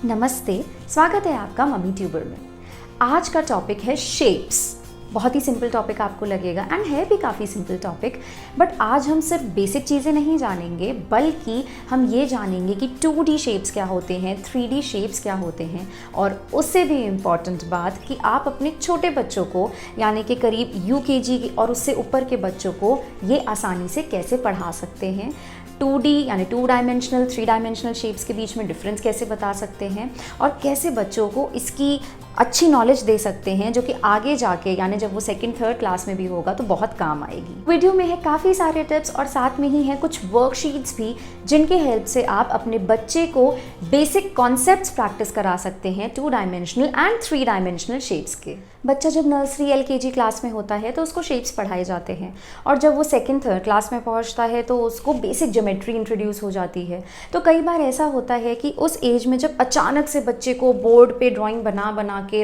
नमस्ते, स्वागत है आपका मम्मी ट्यूबर में। आज का टॉपिक है शेप्स। बहुत ही सिंपल टॉपिक आपको लगेगा एंड है भी काफ़ी सिंपल टॉपिक, बट आज हम सिर्फ बेसिक चीज़ें नहीं जानेंगे बल्कि हम ये जानेंगे कि 2D शेप्स क्या होते हैं, 3D शेप्स क्या होते हैं, और उससे भी इम्पॉर्टेंट बात कि आप अपने छोटे बच्चों को यानी कि करीब UKG और उससे ऊपर के बच्चों को ये आसानी से कैसे पढ़ा सकते हैं। 2D यानी 2 डायमेंशनल 3 डायमेंशनल शेप्स के बीच में डिफरेंस कैसे बता सकते हैं और कैसे बच्चों को इसकी अच्छी नॉलेज दे सकते हैं जो कि आगे जाके यानी जब वो सेकंड थर्ड क्लास में भी होगा तो बहुत काम आएगी। वीडियो में है काफ़ी सारे टिप्स और साथ में ही है कुछ वर्कशीट्स भी जिनके हेल्प से आप अपने बच्चे को बेसिक कॉन्सेप्ट्स प्रैक्टिस करा सकते हैं 2 डायमेंशनल एंड 3 डायमेंशनल शेप्स के। बच्चा जब नर्सरी LKG क्लास में होता है तो उसको शेप्स पढ़ाए जाते हैं और जब वो सेकंड थर्ड क्लास में पहुंचता है तो उसको बेसिक ज्योमेट्री इंट्रोड्यूस हो जाती है। तो कई बार ऐसा होता है कि उस एज में जब अचानक से बच्चे को बोर्ड पे ड्राइंग बना के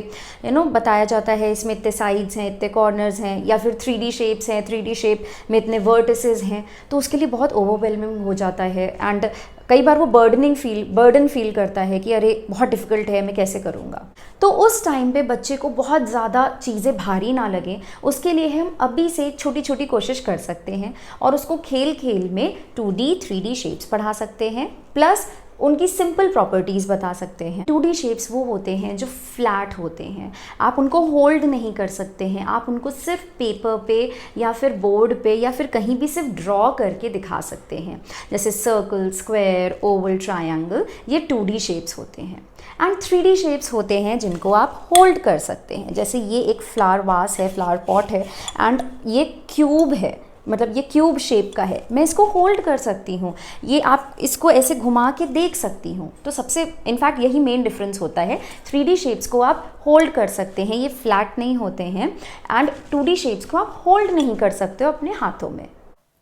बताया जाता है इसमें इतने साइड्स हैं, इतने कॉर्नर्स हैं, या फिर 3D शेप्स हैं, 3D शेप में इतने वर्टिसेस हैं, तो उसके लिए बहुत ओवरवेलमिंग हो जाता है एंड कई बार वो बर्डन फील करता है कि अरे बहुत डिफ़िकल्ट है, मैं कैसे करूँगा। तो उस टाइम पे बच्चे को बहुत ज़्यादा चीज़ें भारी ना लगें उसके लिए हम अभी से छोटी छोटी कोशिश कर सकते हैं और उसको खेल खेल में 2D 3D शेप्स पढ़ा सकते हैं, प्लस उनकी सिंपल प्रॉपर्टीज़ बता सकते हैं। 2D शेप्स वो होते हैं जो फ्लैट होते हैं, आप उनको होल्ड नहीं कर सकते हैं, आप उनको सिर्फ पेपर पे या फिर बोर्ड पे या फिर कहीं भी सिर्फ ड्रॉ करके दिखा सकते हैं। जैसे सर्कल, स्क्वायर, ओवल, ट्रायंगल, ये 2D शेप्स होते हैं। एंड 3D शेप्स होते हैं जिनको आप होल्ड कर सकते हैं। जैसे ये एक फ्लावर वास है, फ्लावर पॉट है एंड ये क्यूब है, मतलब ये क्यूब शेप का है, मैं इसको होल्ड कर सकती हूँ, ये आप इसको ऐसे घुमा के देख सकती हूँ। तो सबसे इनफैक्ट यही मेन डिफरेंस होता है, 3D शेप्स को आप होल्ड कर सकते हैं, ये फ्लैट नहीं होते हैं, एंड 2D शेप्स को आप होल्ड नहीं कर सकते हो अपने हाथों में।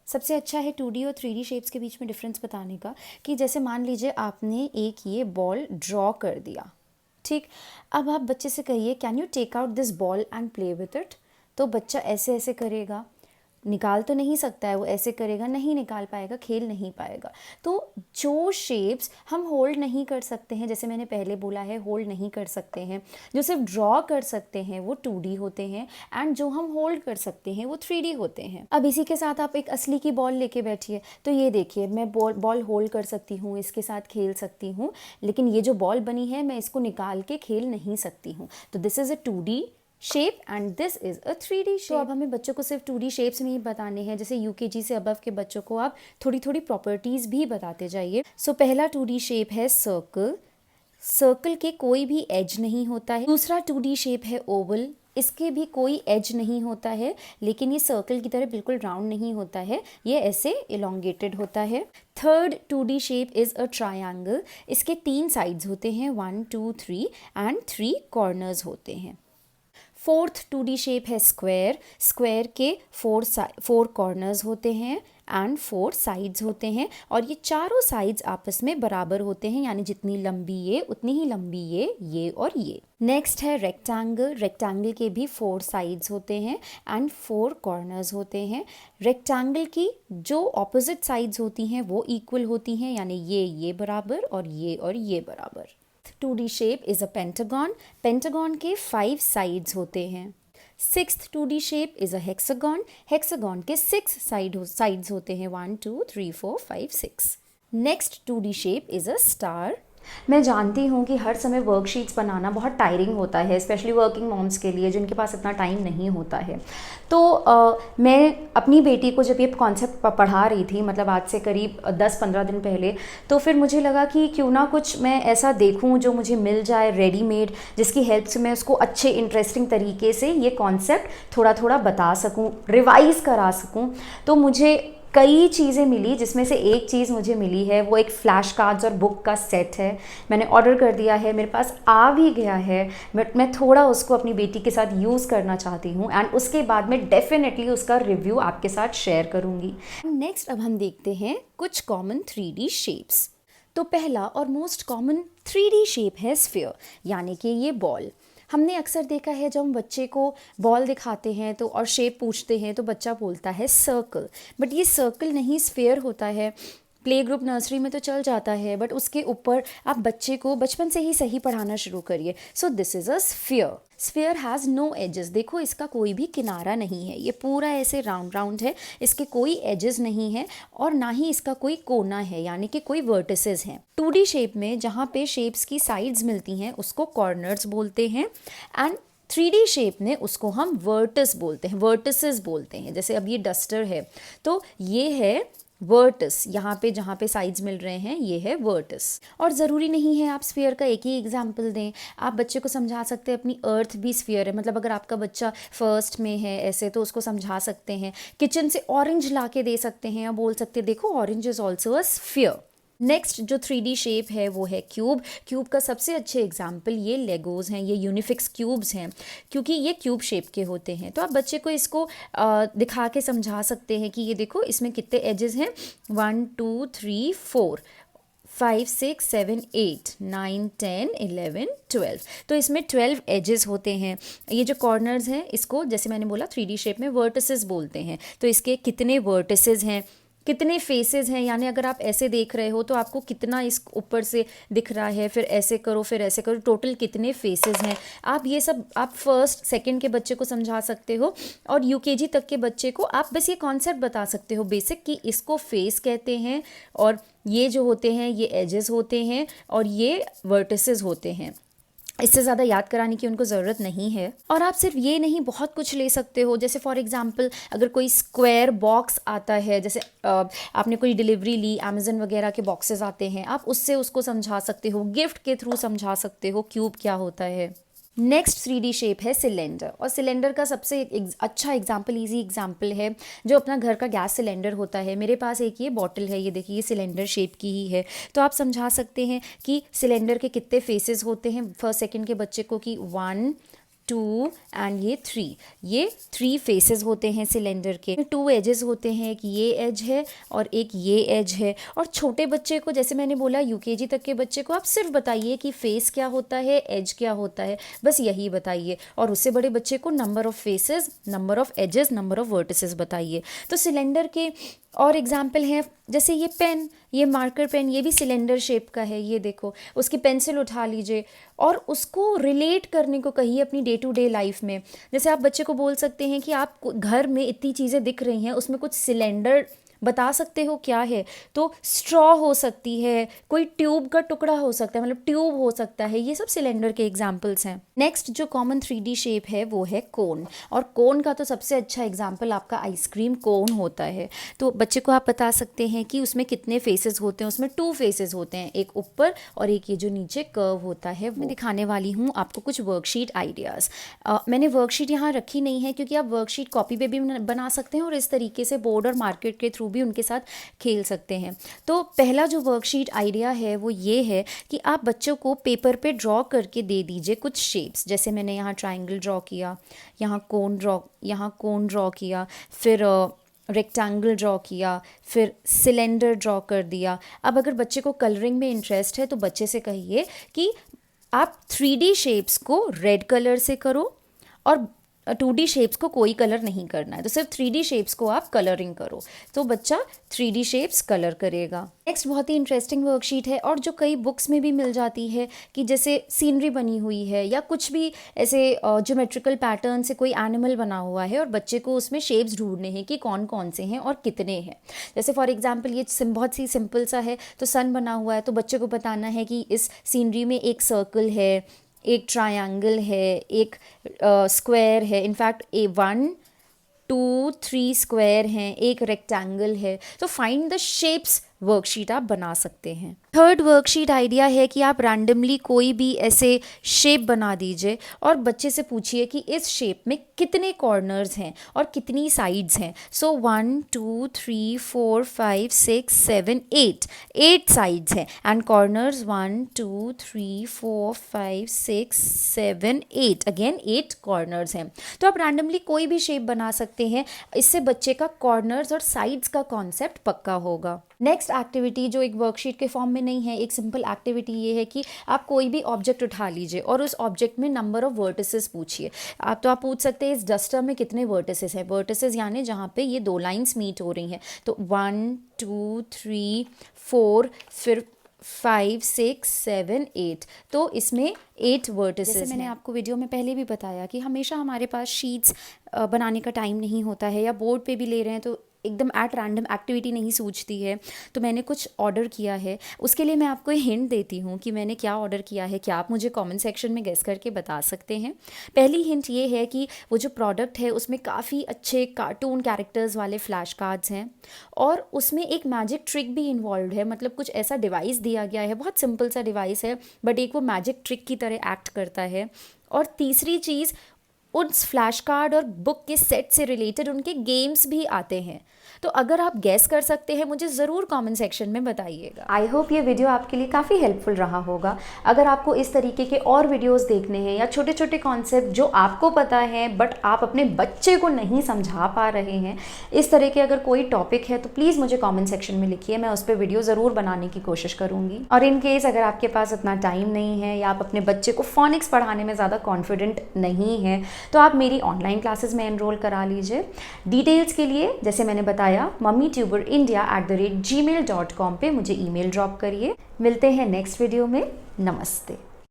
सबसे अच्छा है 2D और 3D शेप्स के बीच में डिफरेंस बताने का कि जैसे मान लीजिए आपने एक ये बॉल ड्रॉ कर दिया, ठीक, अब आप बच्चे से कहिए can you take out this ball and play with it, तो बच्चा ऐसे ऐसे करेगा, निकाल तो नहीं सकता है, वो ऐसे करेगा, नहीं निकाल पाएगा, खेल नहीं पाएगा। तो जो शेप्स हम होल्ड नहीं कर सकते हैं, जैसे मैंने पहले बोला है होल्ड नहीं कर सकते हैं, जो सिर्फ ड्रॉ कर सकते हैं वो 2D होते हैं एंड जो हम होल्ड कर सकते हैं वो 3D होते हैं। अब इसी के साथ आप एक असली की बॉल लेके बैठिए, तो ये देखिए मैं बॉल होल्ड कर सकती हूँ, इसके साथ खेल सकती हूँ, लेकिन ये जो बॉल बनी है मैं इसको निकाल के खेल नहीं सकती हूँ। तो this is a 2D shape and this is a 3D shape. तो अब हमें बच्चों को सिर्फ 2D शेप्स नहीं बताने हैं, जैसे UKG से अबव के बच्चों को आप थोड़ी थोड़ी प्रॉपर्टीज़ भी बताते जाइए। सो पहला 2D शेप है सर्कल, सर्कल के कोई भी एज नहीं होता है। दूसरा 2D शेप है ओवल, इसके भी कोई एज नहीं होता है, लेकिन ये सर्कल की तरह बिल्कुल राउंड नहीं होता है, ये ऐसे इलोंगेटेड होता है। Third 2D shape is a triangle, इसके 3 साइड्स होते हैं, 1 2 3 एंड 3 कॉर्नर्स होते हैं। फोर्थ 2D शेप है स्क्वायर, स्क्वायर के 4 कॉर्नर्स होते हैं एंड 4 साइड्स होते हैं और ये चारों साइड्स आपस में बराबर होते हैं, यानी जितनी लंबी ये उतनी ही लंबी ये और ये। नेक्स्ट है रेक्टेंगल, रेक्टेंगल के भी 4 साइड्स होते हैं एंड 4 कॉर्नर्स होते हैं। रेक्टेंगल की जो ऑपोजिट साइड्स होती हैं वो इक्वल होती हैं, यानी ये बराबर और ये बराबर। 2D shape is a pentagon, pentagon के 5 साइड्स होते हैं। Sixth 2D shape is a hexagon, hexagon के 6 साइड्स होते हैं, 1 2 3 4 5 6। Next 2D shape is a star. मैं जानती हूँ कि हर समय वर्कशीट्स बनाना बहुत टायरिंग होता है, स्पेशली वर्किंग मॉम्स के लिए जिनके पास इतना टाइम नहीं होता है। तो मैं अपनी बेटी को जब ये कॉन्सेप्ट पढ़ा रही थी, मतलब आज से करीब 10-15 दिन पहले, तो फिर मुझे लगा कि क्यों ना कुछ मैं ऐसा देखूँ जो मुझे मिल जाए रेडीमेड, जिसकी हेल्प से मैं उसको अच्छे इंटरेस्टिंग तरीके से ये कॉन्सेप्ट थोड़ा थोड़ा बता सकूँ, रिवाइज़ करा सकूँ। तो मुझे कई चीज़ें मिली, जिसमें से एक चीज़ मुझे मिली है वो एक फ्लैश कार्ड्स और बुक का सेट है। मैंने ऑर्डर कर दिया है, मेरे पास आ भी गया है, बट मैं थोड़ा उसको अपनी बेटी के साथ यूज़ करना चाहती हूँ एंड उसके बाद मैं डेफिनेटली उसका रिव्यू आपके साथ शेयर करूँगी। नेक्स्ट अब हम देखते हैं कुछ कॉमन 3D शेप्स। तो पहला और मोस्ट कॉमन 3D शेप है स्फीयर, यानी कि ये बॉल। हमने अक्सर देखा है जब हम बच्चे को बॉल दिखाते हैं तो और शेप पूछते हैं तो बच्चा बोलता है सर्कल, बट ये सर्कल नहीं, स्फीयर होता है। प्ले ग्रुप नर्सरी में तो चल जाता है, बट उसके ऊपर आप बच्चे को बचपन से ही सही पढ़ाना शुरू करिए। So this is a sphere. Sphere has no edges. देखो इसका कोई भी किनारा नहीं है, ये पूरा ऐसे राउंड राउंड है, इसके कोई एजेस नहीं है और ना ही इसका कोई कोना है, यानी कि कोई वर्टिसेस हैं। 2D शेप में जहाँ पे शेप्स की साइड्स मिलती हैं उसको कॉर्नर्स बोलते हैं, एंड 3D शेप में उसको हम वर्टिस बोलते हैं, वर्टिसेस बोलते हैं। जैसे अब ये डस्टर है तो ये है वर्टिस, यहाँ पे जहाँ पे साइड्स मिल रहे हैं ये है वर्टिस। और ज़रूरी नहीं है आप स्फीयर का एक ही एग्जाम्पल दें, आप बच्चे को समझा सकते हैं अपनी अर्थ भी स्फीयर है। मतलब अगर आपका बच्चा फर्स्ट में है ऐसे तो उसको समझा सकते हैं, किचन से ऑरेंज ला के दे सकते हैं या बोल सकते हैं देखो orange is also a sphere. Next जो 3D शेप है वो है क्यूब। क्यूब का सबसे अच्छे एग्जाम्पल ये लेगोज हैं, ये यूनिफिक्स क्यूब्स हैं क्योंकि ये क्यूब शेप के होते हैं। तो आप बच्चे को इसको दिखा के समझा सकते हैं कि ये देखो इसमें कितने एजेस हैं, 1 2 3 4 5 6 7 8 9 10 11 12। तो इसमें 12 एजेस होते हैं। ये जो कॉर्नर्स हैं इसको जैसे मैंने बोला 3D शेप में वर्टिसेस बोलते हैं। तो इसके कितने वर्टिसेस हैं, कितने फेसेस हैं, यानी अगर आप ऐसे देख रहे हो तो आपको कितना इस ऊपर से दिख रहा है, फिर ऐसे करो फिर ऐसे करो, टोटल कितने फेसेस हैं। आप ये सब आप फर्स्ट सेकंड के बच्चे को समझा सकते हो और UKG तक के बच्चे को आप बस ये कॉन्सेप्ट बता सकते हो बेसिक कि इसको फेस कहते हैं और ये जो होते हैं ये एजेस होते हैं और ये वर्टिसेस होते हैं। इससे ज़्यादा याद कराने की उनको ज़रूरत नहीं है। और आप सिर्फ ये नहीं बहुत कुछ ले सकते हो, जैसे फॉर एग्जांपल अगर कोई स्क्वायर बॉक्स आता है, जैसे आपने कोई डिलीवरी ली, अमेज़न वगैरह के बॉक्सेस आते हैं, आप उससे उसको समझा सकते हो, गिफ्ट के थ्रू समझा सकते हो क्यूब क्या होता है। नेक्स्ट 3D शेप है सिलेंडर, और सिलेंडर का सबसे अच्छा एग्जाम्पल, इजी एग्जाम्पल है जो अपना घर का गैस सिलेंडर होता है। मेरे पास एक ये बॉटल है, ये देखिए ये सिलेंडर शेप की ही है। तो आप समझा सकते हैं कि सिलेंडर के कितने फेसेस होते हैं फर्स्ट सेकंड के बच्चे को कि 1 2 एंड ये 3, ये 3 फेसेस होते हैं सिलेंडर के। 2 एजेस होते हैं, एक ये एज है और एक ये एज है। और छोटे बच्चे को जैसे मैंने बोला UKG तक के बच्चे को आप सिर्फ बताइए कि फेस क्या होता है, एज क्या होता है, बस यही बताइए। और उससे बड़े बच्चे को number of faces, number of edges, number of vertices बताइए। तो सिलेंडर के और एग्जाम्पल हैं जैसे ये पेन, ये मार्कर पेन, ये भी सिलेंडर शेप का है। ये देखो उसकी पेंसिल उठा लीजिए और उसको रिलेट करने को कहिए अपनी डे टू डे लाइफ में। जैसे आप बच्चे को बोल सकते हैं कि आप घर में इतनी चीज़ें दिख रही हैं, उसमें कुछ सिलेंडर बता सकते हो क्या है। तो स्ट्रॉ हो सकती है, कोई ट्यूब का टुकड़ा हो सकता है, मतलब ट्यूब हो सकता है। ये सब सिलेंडर के एग्जाम्पल्स हैं। नेक्स्ट जो कॉमन 3D शेप है वो है कोन, और कोन का तो सबसे अच्छा एग्जाम्पल आपका आइसक्रीम कोन होता है। तो बच्चे को आप बता सकते हैं कि उसमें कितने फेसेस होते हैं, उसमें 2 फेसेस होते हैं, एक ऊपर और एक ये जो नीचे कर्व होता है। मैं दिखाने वाली हूँ आपको कुछ वर्कशीट आइडियाज़। मैंने वर्कशीट यहाँ रखी नहीं है क्योंकि आप वर्कशीट कॉपी पे भी बना सकते हैं और इस तरीके से बोर्ड और मार्केट के थ्रू भी उनके साथ खेल सकते हैं। तो पहला जो वर्कशीट आइडिया है वो ये है कि आप बच्चों को पेपर पे ड्रॉ करके दे दीजिए कुछ शेप्स। जैसे मैंने यहाँ ट्रायंगल ड्रॉ किया, यहाँ कोन ड्रॉ किया, फिर रेक्टेंगल ड्रॉ किया, फिर सिलेंडर ड्रॉ कर दिया। अब अगर बच्चे को कलरिंग में इंटरेस्ट है तो बच्चे से कहिए कि आप 3D शेप्स को रेड कलर से करो और 2D शेप्स को कोई कलर नहीं करना है, तो सिर्फ 3D शेप्स को आप कलरिंग करो, तो बच्चा 3D शेप्स कलर करेगा। नेक्स्ट बहुत ही इंटरेस्टिंग वर्कशीट है और जो कई बुक्स में भी मिल जाती है कि जैसे सीनरी बनी हुई है या कुछ भी ऐसे ज्योमेट्रिकल पैटर्न से कोई एनिमल बना हुआ है और बच्चे को उसमें शेप्स ढूंढने हैं कि कौन कौन से हैं और कितने हैं। जैसे फॉर एग्जांपल ये बहुत ही सिंपल सा है, तो सन बना हुआ है, तो बच्चे को बताना है कि इस सीनरी में एक सर्कल है, एक ट्रायंगल है, एक स्क्वायर है, इनफैक्ट 1 2 3 स्क्वायर हैं, एक रेक्टेंगल है। तो फाइंड द शेप्स वर्कशीट आप बना सकते हैं। थर्ड वर्कशीट आइडिया है कि आप रैंडमली कोई भी ऐसे शेप बना दीजिए और बच्चे से पूछिए कि इस शेप में कितने कॉर्नर्स हैं और कितनी साइड्स हैं। सो 1 2 3 4 5 6 7 8 साइड्स हैं एंड कॉर्नर्स 1 2 3 4 5 6 7 8, अगेन 8 कॉर्नर्स हैं। तो आप रैंडमली कोई भी शेप बना सकते हैं, इससे बच्चे का कॉर्नर्स और साइड्स का कॉन्सेप्ट पक्का होगा। नेक्स्ट एक्टिविटी जो एक वर्कशीट के फॉर्म में में नहीं है। एक सिंपल एक्टिविटी ये है कि आप कोई भी ऑब्जेक्ट उठा लीजिए और उस ऑब्जेक्ट में नंबर ऑफ वर्टिसेस पूछिए। आप पूछ सकते हैं इस डस्टर में कितने वर्टिसेस हैं। वर्टिसेस यानी जहाँ पे ये 2 लाइंस मीट हो रही हैं, तो 1 2 3 4, फिर 5 6 7 8, तो इसमें 8 वर्टिसेस। जैसे मैंने आपको वीडियो में पहले भी बताया कि हमेशा हमारे पास शीट्स बनाने का टाइम नहीं होता है, या बोर्ड पे भी ले रहे हैं तो एकदम एट रैंडम एक्टिविटी नहीं सूझती है, तो मैंने कुछ ऑर्डर किया है। उसके लिए मैं आपको हिंट देती हूँ कि मैंने क्या ऑर्डर किया है। क्या आप मुझे कमेंट सेक्शन में गेस करके बता सकते हैं? पहली हिंट ये है कि वो जो प्रोडक्ट है उसमें काफ़ी अच्छे कार्टून कैरेक्टर्स वाले फ्लैश कार्ड्स हैं, और उसमें एक मैजिक ट्रिक भी इन्वॉल्व है। मतलब कुछ ऐसा डिवाइस दिया गया है, बहुत सिंपल सा डिवाइस है, बट एक वो मैजिक ट्रिक की तरह एक्ट करता है। और तीसरी चीज़, उस फ्लैश कार्ड और बुक के सेट से रिलेटेड उनके गेम्स भी आते हैं। तो अगर आप गैस कर सकते हैं, मुझे ज़रूर कमेंट सेक्शन में बताइएगा। आई होप ये वीडियो आपके लिए काफ़ी हेल्पफुल रहा होगा। अगर आपको इस तरीके के और वीडियोस देखने हैं, या छोटे छोटे कॉन्सेप्ट जो आपको पता है बट आप अपने बच्चे को नहीं समझा पा रहे हैं, इस तरह के अगर कोई टॉपिक है तो प्लीज़ मुझे कॉमेंट सेक्शन में लिखिए, मैं उस पर वीडियो ज़रूर बनाने की कोशिश करूँगी। और इन केस अगर आपके पास इतना टाइम नहीं है, या आप अपने बच्चे को फोनिक्स पढ़ाने में ज़्यादा कॉन्फिडेंट नहीं है, तो आप मेरी ऑनलाइन क्लासेस में एनरोल करा लीजिए। डिटेल्स के लिए जैसे मैंने बताया mummytuber@gmail.com पे मुझे ईमेल ड्रॉप करिए। मिलते हैं नेक्स्ट वीडियो में। नमस्ते।